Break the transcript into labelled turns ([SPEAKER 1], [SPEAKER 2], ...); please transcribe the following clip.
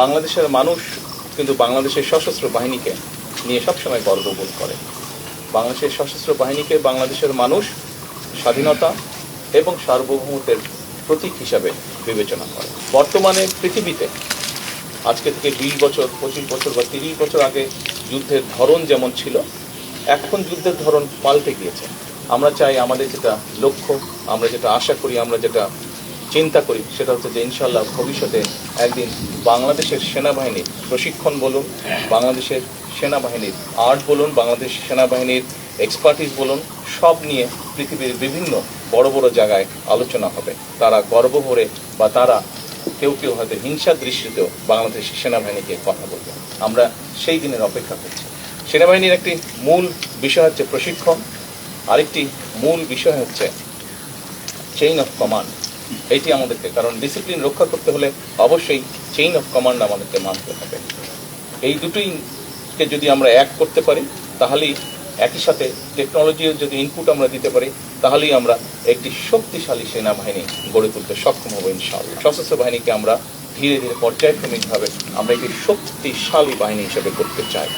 [SPEAKER 1] বাংলাদেশের মানুষ কিন্তু বাংলাদেশের সশস্ত্র বাহিনীকে নিয়ে সবসময় গর্ববোধ করে। বাংলাদেশের সশস্ত্র বাহিনীকে বাংলাদেশের মানুষ স্বাধীনতা এবং সার্বভৌমত্বের প্রতীক হিসাবে বিবেচনা করে। বর্তমানে পৃথিবীতে আজকে থেকে 20 বছর, 25 বছর বা 30 বছর আগে যুদ্ধের ধরন যেমন ছিল, এখন যুদ্ধের ধরন পাল্টে গিয়েছে। আমরা চাই আমাদের যেটা লক্ষ্য, আমরা যেটা আশা করি, আমরা যেটা চিন্তা করি, সেটা হচ্ছে যে ইনশাল্লাহ ভবিষ্যতে একদিন বাংলাদেশের সেনাবাহিনীর প্রশিক্ষণ বলুন, বাংলাদেশের সেনাবাহিনীর আর্ট বলুন, বাংলাদেশ সেনাবাহিনীর এক্সপার্টিস বলুন, সব নিয়ে পৃথিবীর বিভিন্ন বড় বড় জায়গায় আলোচনা হবে। তারা গর্ব ভরে বা তারা কেউ কেউ হয়তো হিংসার দৃষ্টিতেও বাংলাদেশ সেনাবাহিনীকে কথা বলবে। আমরা সেই দিনের অপেক্ষা করছি। সেনাবাহিনীর একটি মূল বিষয় হচ্ছে প্রশিক্ষণ, আরেকটি মূল বিষয় হচ্ছে চেইন অফ কমান্ড। এইটি আমাদেরকে, কারণ ডিসিপ্লিন রক্ষা করতে হলে অবশ্যই চেইন অফ কমান্ড আমাদেরকে মানতে হবে। এই দুটোইকে যদি আমরা এক করতে পারি, তাহলেই একই সাথে টেকনোলজির যদি ইনপুট আমরা দিতে পারি, তাহলেই আমরা একটি শক্তিশালী সেনাবাহিনী গড়ে তুলতে সক্ষম হব ইনশাআল্লাহ। সশস্ত্র বাহিনীকে আমরা ধীরে ধীরে পর্যায়ক্রমিকভাবে আমরা একটি শক্তিশালী বাহিনী হিসেবে করতে চাই।